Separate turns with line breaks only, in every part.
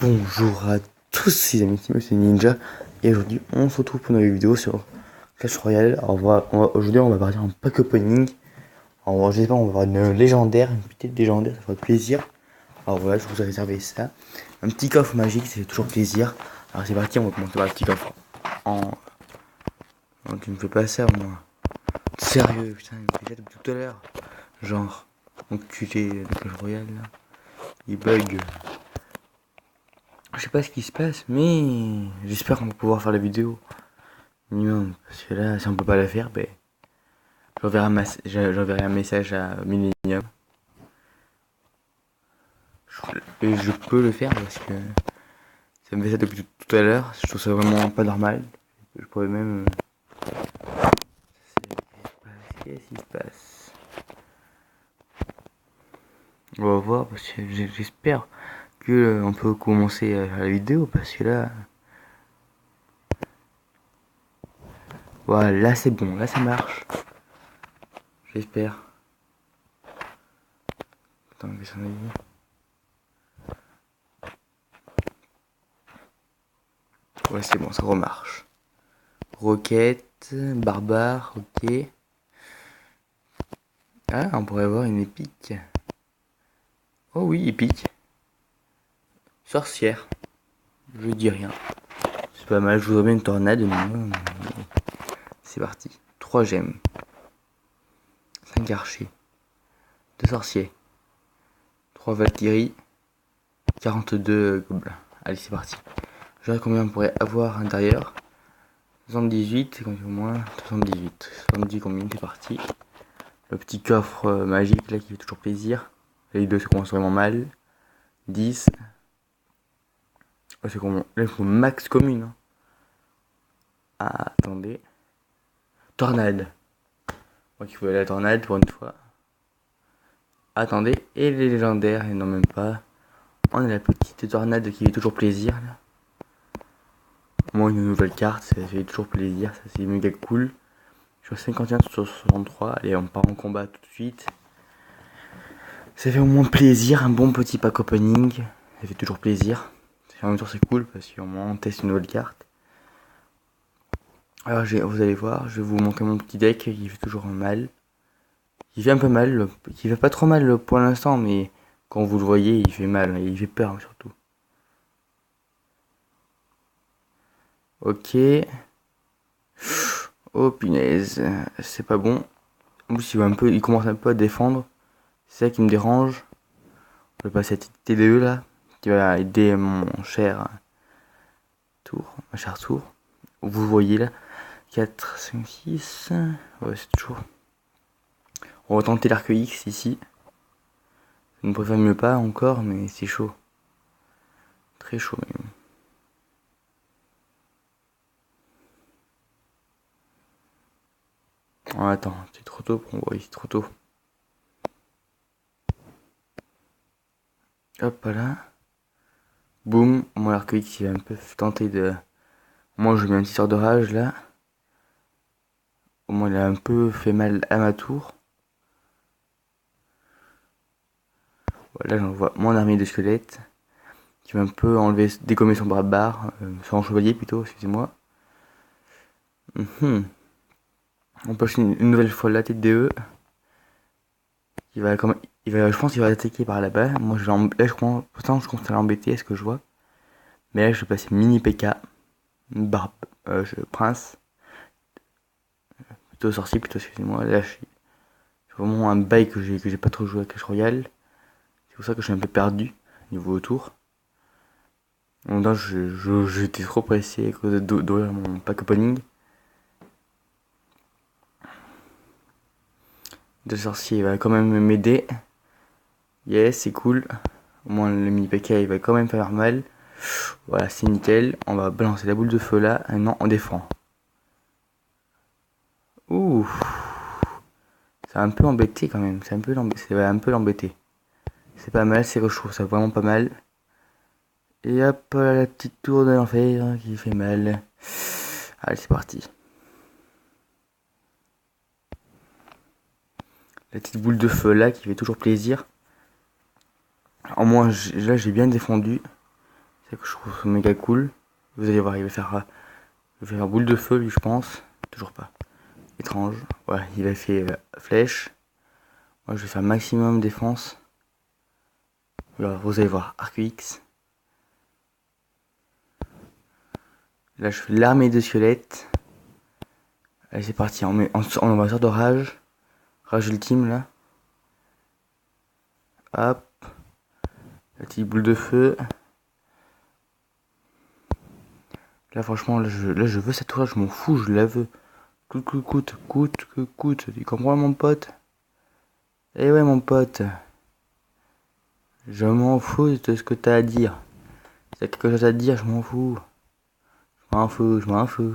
Bonjour à tous les amis, c'est Ninja et aujourd'hui on se retrouve pour une nouvelle vidéo sur Clash Royale. Alors aujourd'hui on va partir en pack opening. Alors j'espère on va avoir une légendaire, une petite légendaire, ça fera plaisir. Alors voilà, je vous ai réservé ça. Un petit coffre magique, c'est toujours plaisir. Alors c'est parti, on va commencer par le petit coffre. En... Non, tu me fais pas ça moi. Sérieux, putain, il me fait ça depuis tout à l'heure. Genre, enculé de Clash Royale là. Il bug. Je sais pas ce qui se passe, mais j'espère qu'on va pouvoir faire la vidéo. Minimum, parce que là, si on peut pas la faire, ben, j'enverrai un message à Millennium. Et je peux le faire parce que ça me fait ça depuis tout à l'heure. Je trouve ça vraiment pas normal. Je pourrais même. Qu'est-ce qui se passe? On va voir parce que j'espère que on peut commencer la vidéo parce que là. Voilà, là c'est bon, là ça marche. J'espère. Attends, qu'est-ce qu'on a dit? Ouais, c'est bon, ça remarche. Roquette, barbare, ok. Ah, on pourrait avoir une épique. Oh oui, épique. Sorcière. Je dis rien. C'est pas mal, je voudrais bien une tornade. C'est parti. 3 gemmes. 5 archers. 2 sorciers. 3 valkyries. 42 gobelins. Allez, c'est parti. Je verrai combien on pourrait avoir à l'intérieur. 78, au moins 78. 70 combien, c'est parti. Le petit coffre magique là qui fait toujours plaisir. Les deux se commencent vraiment mal. 10. Oh, c'est comment? Là il faut max commune. Hein. Ah, attendez. Tornade. Donc il faut la tornade pour une fois. Attendez. Et les légendaires, et non même pas. On a la petite tornade qui fait toujours plaisir là. Au moins une nouvelle carte, ça fait toujours plaisir. Ça c'est méga cool. Je suis à 51 sur 63. Allez, on part en combat tout de suite. Ça fait au moins plaisir, un bon petit pack opening. Ça fait toujours plaisir. En même temps c'est cool parce qu'au moins on teste une nouvelle carte. Alors vous allez voir, je vais vous montrer mon petit deck qui fait toujours mal. Il fait un peu mal, qui fait pas trop mal pour l'instant, mais quand vous le voyez, il fait mal, il fait peur surtout. Ok. Oh punaise, c'est pas bon. En plus, il commence un peu à défendre. C'est ça qui me dérange. Je vais passer à cette TDE là, qui va aider mon cher tour, ma chère tour. Vous voyez là, 4, 5, 6. Ouais, c'est toujours. On va tenter l'arc X ici. Ça ne préfère mieux pas encore, mais c'est chaud. Très chaud même. Oh, attends, c'est trop tôt pour moi, oui, c'est trop tôt. Hop là. Boum, mon arc X il va un peu tenter de. Moi je mets un petit sort de rage là. Au moins il a un peu fait mal à ma tour. Voilà, j'en vois mon armée de squelettes. Qui va un peu enlever, dégommer son barbare. Son chevalier plutôt, excusez-moi. On peut acheter une nouvelle fois la tête DE. Je pense qu'il va attaquer par là-bas. Moi là je commence à l'embêter, est-ce que je vois. Mais là je vais passer mini PK. Barbe. Prince. Plutôt sorcier, plutôt excusez-moi. Là c'est vraiment un bail que j'ai pas trop joué à Clash Royale. C'est pour ça que je suis un peu perdu niveau tour. Donc j'étais trop pressé à cause d'ouvrir mon pack opening. De sorcier va quand même m'aider. Yes, c'est cool. Au moins le mini PK il va quand même faire mal. Voilà, c'est nickel. On va balancer la boule de feu là. Et non, on défend. Ouh. Ça a un peu embêté quand même. Ça va un peu l'embêter. C'est pas mal, je trouve ça vraiment pas mal. Et hop, la petite tour de l'enfer qui fait mal. Allez, c'est parti. La petite boule de feu là qui fait toujours plaisir. Au moins, là j'ai bien défendu. C'est que je trouve méga cool. Vous allez voir, il va faire boule de feu, lui, je pense. Toujours pas. Étrange. Ouais, il a fait flèche. Moi, je vais faire maximum défense. Alors, vous allez voir, arc X. Là, je fais l'armée de squelettes. Allez, c'est parti. On met en ambassadeur de rage. Rage ultime, là. Hop. La petite boule de feu. Là, franchement, là, je veux cette tour-là, je m'en fous, je la veux. Coûte que coûte. Tu comprends, mon pote? Eh ouais, mon pote. Je m'en fous de ce que t'as à dire. Si t'as quelque chose à dire, je m'en fous. Je m'en fous.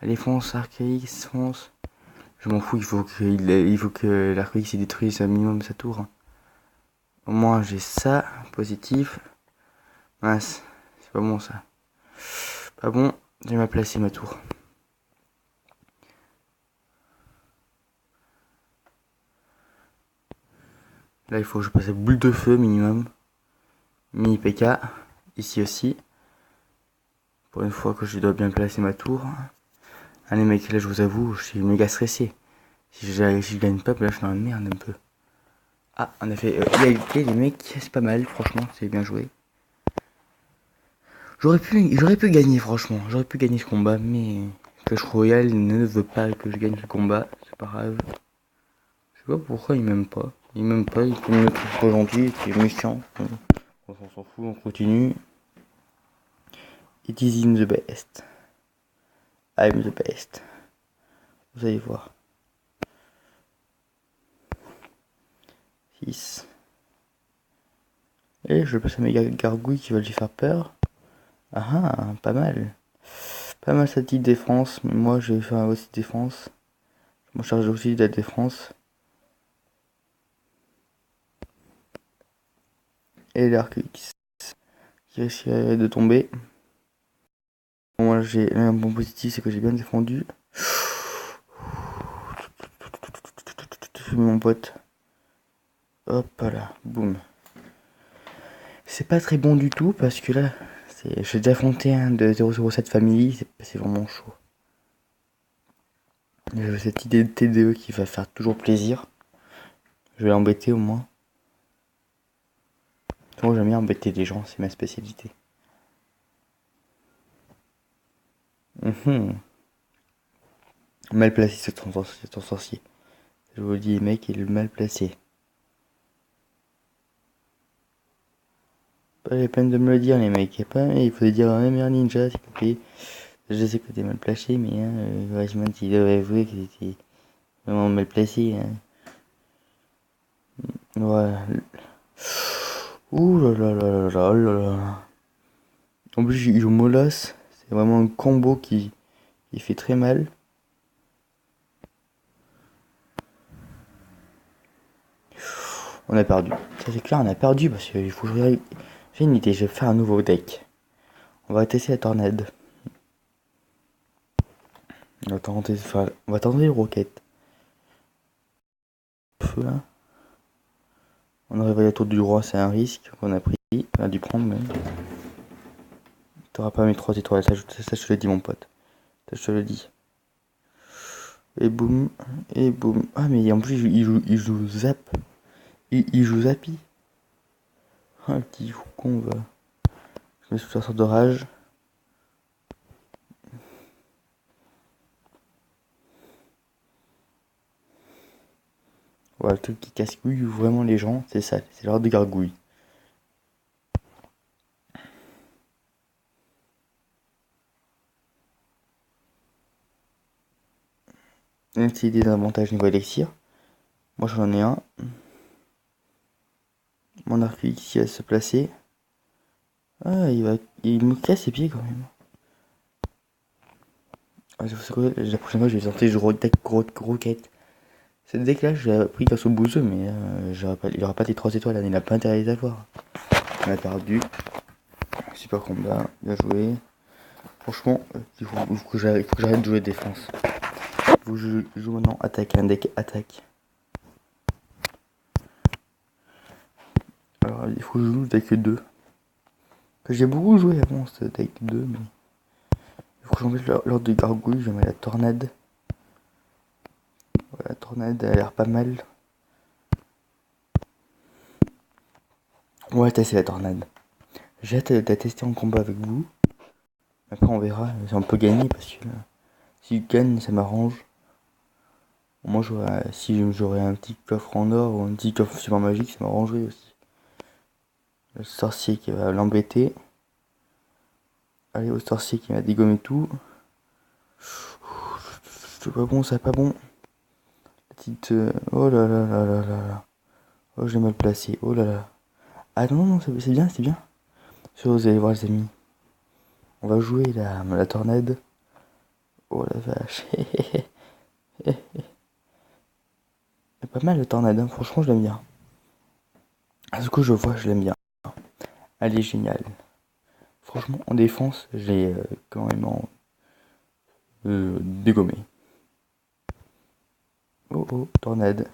Allez, fonce, Archaïx, fonce. Je m'en fous, il faut que l'Archaïx détruise un minimum sa tour. Au moins, j'ai ça, positif. Mince, c'est pas bon ça. Pas bon, j'ai mal placé ma tour. Là, il faut que je passe à boule de feu minimum. Mini PK, ici aussi. Pour une fois que je dois bien placer ma tour. Allez mec, là je vous avoue, je suis méga stressé. Si je gagne pas, là je suis dans la merde un peu. Ah, on a fait égalité les mecs, c'est pas mal, franchement, c'est bien joué. J'aurais pu gagner franchement, j'aurais pu gagner ce combat, mais Clash Royale ne veut pas que je gagne ce combat, c'est pas grave. Je sais pas pourquoi il m'aime pas. Il m'aime pas, il me trouve trop gentil, il est méchant. On s'en fout, on continue. It is in the best. I'm the best. Vous allez voir. 6. Et je passe à mes gargouilles qui veulent lui faire peur. Ah ah, pas mal. Pas mal cette petite défense, mais moi je vais faire aussi défense. Je m'en charge aussi de la défense. Et l'arc X qui risque de tomber. Moi j'ai un bon positif, c'est que j'ai bien défendu. Mon pote. Hop là, boum. C'est pas très bon du tout parce que là, j'ai déjà affronté un de 007 Family, c'est vraiment chaud. J'ai cette idée de TDE qui va faire toujours plaisir. Je vais l'embêter au moins. Moi j'aime bien embêter les gens, c'est ma spécialité. Mal placé c'est ton sorcier. Je vous le dis, mec, il est mal placé. Pas la peine de me le dire, les mecs. Il faut dire à même ninja, s'il te plaît. Je sais que t'es mal placé, mais Regiment, il devrait avouer que t'étais vraiment mal placé. Hein. Voilà. Ouh là là là là là là. En plus, il joue Molas. C'est vraiment un combo qui fait très mal. On a perdu. Ça c'est clair, on a perdu parce qu'il faut que je... J'ai une idée, je vais faire un nouveau deck. On va tester la tornade. On va tenter le roquette. Feu là. On a réveillé la tour du roi, c'est un risque qu'on a pris. On a dû prendre même. T'auras pas mes 3 étoiles, ça je te le dis mon pote. Ça je te le dis. Et boum, et boum. Ah mais en plus il joue zap. Il joue zappy. Ah le petit fou con va. Je mets sous la sorte de rage. Voilà, le truc qui casse-couille vraiment les gens, c'est ça, c'est l'heure de gargouille. C'est des avantages niveau élixir. Moi j'en ai un. Mon arc ici va se placer. Ah, il me casse les pieds quand même. Ah, la prochaine fois je vais sortir le deck roquette. Cette deck là je l'ai appris grâce au bouseux, mais il aura pas tes 3 étoiles, là, il n'a pas intérêt à les avoir. On a perdu. Super combat, bien joué. Franchement, il faut que j'arrête de jouer défense. Je joue maintenant attaque, un deck attaque. Alors il faut que je joue deck 2. Que j'ai beaucoup joué avant ce deck 2, mais il faut changer l'ordre de gargouille, je mets la tornade. Ouais, la tornade elle a l'air pas mal. On va tester la tornade. J'ai hâte de la tester en combat avec vous. Après on verra si on peut gagner parce que si je gagne ça m'arrange. Moi si j'aurais un petit coffre en or ou un petit coffre super magique ça m'arrangerait aussi. Le sorcier qui va l'embêter. Allez au sorcier qui m'a dégommé tout. C'est pas bon, c'est pas bon. La petite... oh là là là là là là. Oh j'ai mal placé, oh là là. Ah non non c'est bien, c'est bien. Vous allez voir les amis. On va jouer la tornade. Oh la vache. C'est pas mal la tornade, hein. Franchement je l'aime bien. À ce que je vois je l'aime bien. Elle est géniale. Franchement en défense je l'ai quand même dégommé. Oh oh, tornade.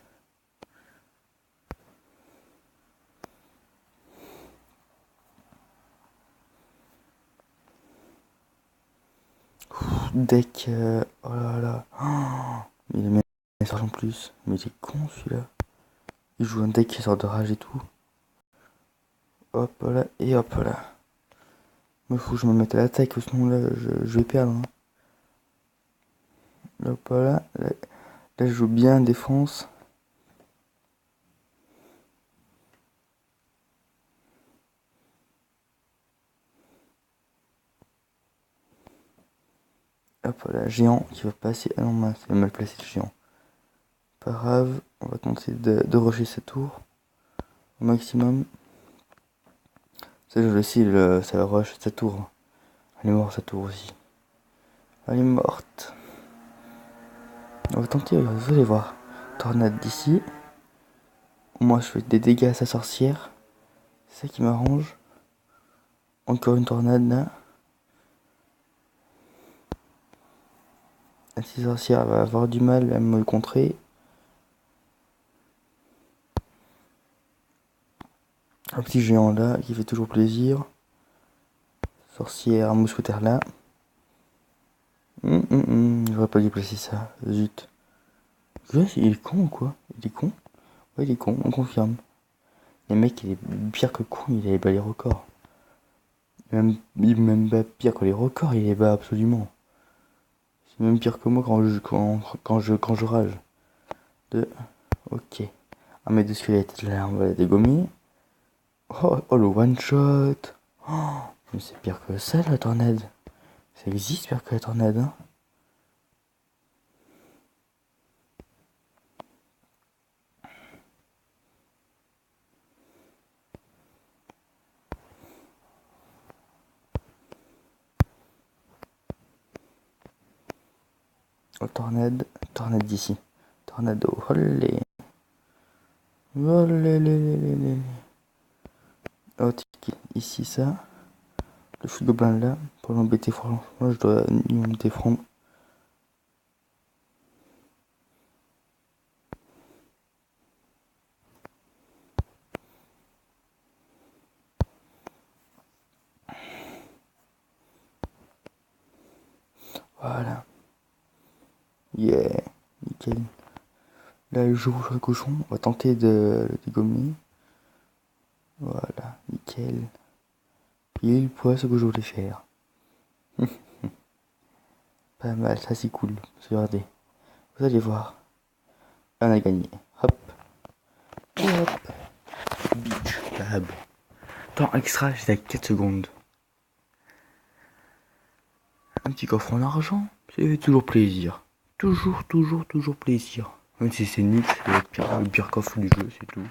Deck, oh là là. Oh, il met en plus. Mais il est con celui-là. Il joue un deck qui sort de rage et tout. Hop là, et hop là. Moi faut que je me mette à l'attaque, sinon là je vais perdre. Hein. Hop là, là je joue bien défense. Hop là, géant qui va passer. Ah non mince, il va mal placé le géant. Pas grave, on va tenter de rusher sa tour au maximum. Ça je le sais, ça va rush sa tour. Elle est morte sa tour aussi. Elle est morte. On va tenter, vous allez voir. Tornade d'ici. Moi je fais des dégâts à sa sorcière. C'est ça qui m'arrange. Encore une tornade là. La petite sorcière va avoir du mal à me contrer. Un petit géant là qui fait toujours plaisir. Sorcière, mousquetaire là. J'aurais pas dû placer ça, zut. Il est con ou quoi? Il est con? Ouais, il est con, on confirme. Le mec, il est pire que con, il est bas les records. Il est même pas pire que les records, il est bas absolument. C'est même pire que moi quand je rage. Ok. Un mec de squelette, là, on va la dégommer. Oh, le one shot. Oh, mais c'est pire que ça, la tornade. Ça existe pire que la tornade, hein. Oh, tornade d'ici. Tornado, olé. Olé. Oh, ici ça. Le fou gobelin là, pour l'embêter franchement, je dois lui défendre. Voilà. Yeah, nickel. Là, je joue sur le cochon, on va tenter de le dégommer. Voilà, nickel. Il poids ce que je voulais faire. Pas mal, ça c'est cool. Regardez. Vous allez voir. On a gagné. Hop. Et hop. Bitch. Bab. Temps extra, j'étais à 4 secondes. Un petit coffre en argent, ça fait toujours plaisir. Toujours plaisir. Même si c'est nul, c'est le pire coffre du jeu, c'est tout.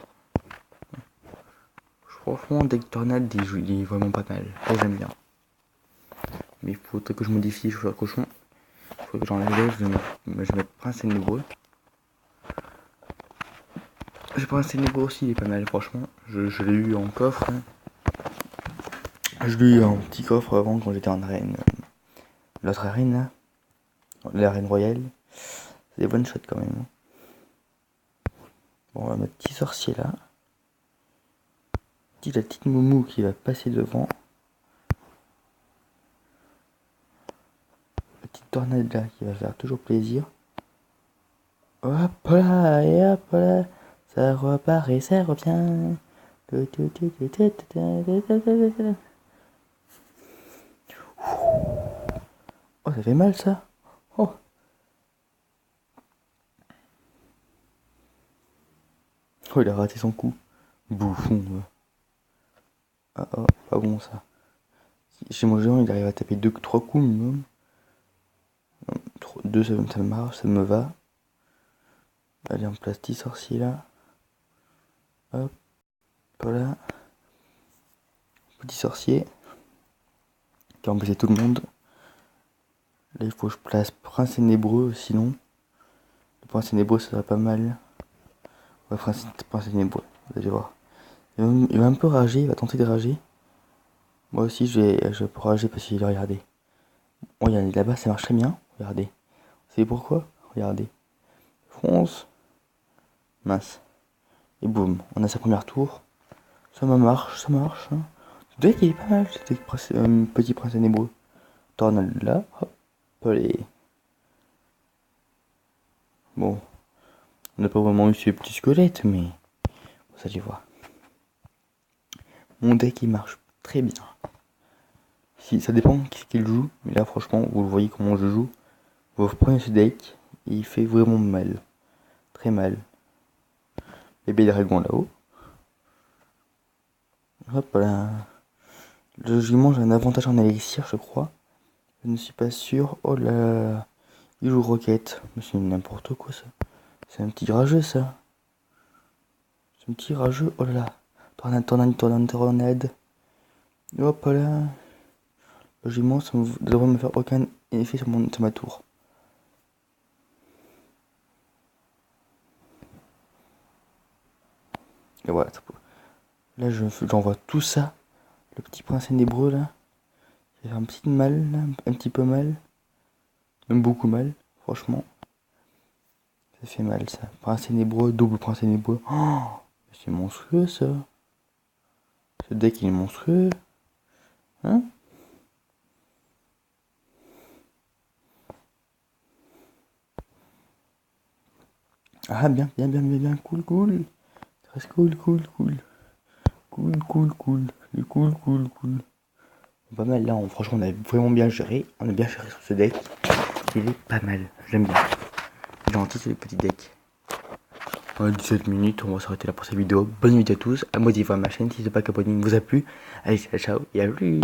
Franchement, deck tornade, il est vraiment pas mal. Ça, j'aime bien. Mais il faudrait que je modifie sur le cochon. Il faudrait que j'enlève, je vais mettre Prince Ténébreux. Le Prince Ténébreux aussi, il est pas mal, franchement. Je l'ai eu en coffre. Hein. Je l'ai eu en petit coffre avant quand j'étais en arène. L'autre arène là. L'arène royale. C'est des one shot quand même. Bon, on va mettre petit sorcier là. La petite moumou qui va passer devant. tornade là qui va faire toujours plaisir. Hop là, et hop là, ça repart et ça revient. Oh, ça fait mal ça. Oh. Oh, il a raté son coup. Bouffon. Ah, oh, pas bon ça. Chez mon géant, il arrive à taper 2-3 coups minimum. 2, ça marche, ça me va. Allez, en place 10 sorciers là. Hop, voilà. Petit sorcier. Qui a embêté tout le monde. Là, il faut que je place Prince Ténébreux, sinon. Le Prince Ténébreux, ça serait pas mal. Ouais, Prince Ténébreux, vous allez voir. Il va un peu rager, il va tenter de rager. Moi aussi, je vais rager parce qu'il a regardé. Oh, regardez, là-bas, ça marche très bien. Regardez. Vous savez pourquoi? Regardez. Fonce. Mince. Et boum, on a sa première tour. Ça marche, ça marche. Hein. Le deck, il est pas mal, ce deck petit Prince Ténébreux. Tornade là, hop, allez. Bon, on n'a pas vraiment eu ces petits squelettes, mais vous allez voir. Mon deck, il marche très bien. Si, ça dépend qui le joue, mais là, franchement, vous le voyez comment je joue. Vous prenez ce deck, et il fait vraiment mal. Très mal. Bébé dragon là-haut. Hop là. Logiquement, j'ai un avantage en élixir, je crois. Je ne suis pas sûr. Oh là là. Il joue roquette. Mais c'est n'importe quoi ça. C'est un petit rageux ça. C'est un petit rageux. Oh là là. Tornade. Hop là. Logiquement, ça ne devrait me faire aucun effet sur ma tour. Et voilà. Là, j'envoie tout ça. Le petit prince ténébreux là. Ça fait un petit mal, là, un petit peu mal. Même beaucoup mal, franchement. Ça fait mal ça. Prince ténébreux, double prince ténébreux. Oh, c'est monstrueux ça. Ce deck il est monstrueux. Hein? Ah bien, cool. Très cool. Pas mal là, franchement on a vraiment bien géré. On a bien géré sur ce deck. Il est pas mal, j'aime bien. Gentil ce petit deck. 17 minutes, on va s'arrêter là pour cette vidéo. Bonne nuit à tous, abonnez-vous à ma chaîne si ce n'est pas qu'abonné vous a plu. Allez, ciao et à plus.